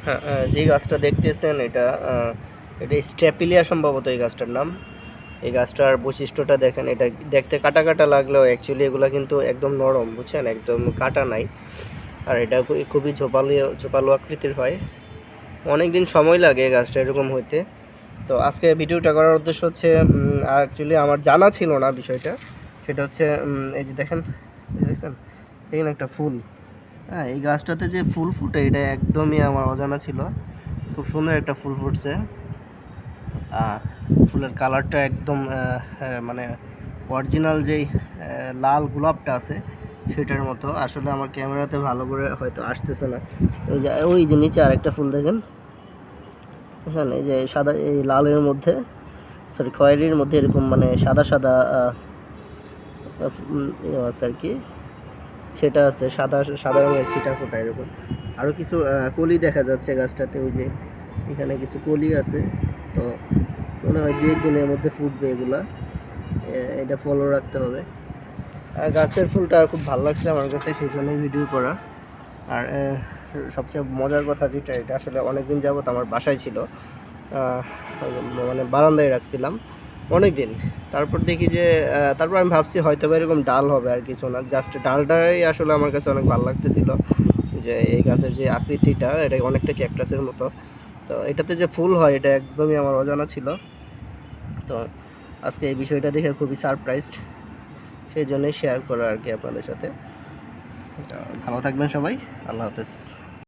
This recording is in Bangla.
হ্যাঁ, যে গাছটা দেখতেছেন এটা এটা স্ট্যাপিলিয়া সম্ভবত এই গাছটার নাম। এই গাছটার বৈশিষ্ট্যটা দেখেন, এটা দেখতে কাটা কাটা লাগলেও অ্যাকচুয়ালি এগুলো কিন্তু একদম নরম, বুঝছেন, একদম কাটা নাই। আর এটা খুবই ঝোপালো ঝোপালো আকৃতির হয়। অনেক দিন সময় লাগে এই গাছটা এরকম হইতে। তো আজকে ভিডিওটা করার উদ্দেশ্য হচ্ছে, অ্যাকচুয়ালি আমার জানা ছিল না বিষয়টা। সেটা হচ্ছে এই যে দেখেন, দেখছেন এখানে একটা ফুল। হ্যাঁ, এই গাছটাতে যে ফুল ফুটে এটা একদমই আমার অজানা ছিল। খুব সুন্দর একটা ফুল ফুটছে। ফুলের কালারটা একদম মানে অরিজিনাল যেই লাল গোলাপটা আছে সেটার মতো। আসলে আমার ক্যামেরাতে ভালো করে হয়তো আসতেছে না। ওই যে নিচে আরেকটা ফুল দেখেন, এখানে এই যে সাদা, এই লালের মধ্যে, সরি খয়েরির মধ্যে এরকম মানে সাদা সাদা আছে আর কি, সেটা আছে সাদা সাদা রঙের ছিটা ফোটা এরকম। আরও কিছু কলি দেখা যাচ্ছে গাছটাতে, ওই যে এখানে কিছু কলি আছে। তো মনে হয় 2-1 দিনের মধ্যে ফুটবে এগুলা। এটা ফলো রাখতে হবে। গাছের ফুলটা খুব ভালো লাগছে আমার কাছে, সেই জন্যই ভিডিও করা। আর সবচেয়ে মজার কথা যেটা, এটা আসলে অনেক দিন যাবত আমার বাসায় ছিল, মানে বারান্দায় রাখছিলাম অনেক দিন। তারপর দেখি যে তারপর আমি ভাবছি হয়তো বা এরকম ডাল হবে, আর কিছু না, জাস্ট ডালটাই আসলে আমার কাছে অনেক ভালো লাগতেছিল। যে এই গাছের যে আকৃতিটা এটা অনেকটা ক্যাকটাসের মতো। তো এটাতে যে ফুল হয় এটা একদমই আমার অজানা ছিল। তো আজকে এই বিষয়টা দেখে খুবই সারপ্রাইজড, সেই জন্যই শেয়ার করা আর কি আপনাদের সাথে। ভালো থাকবেন সবাই, আল্লাহ হাফেজ।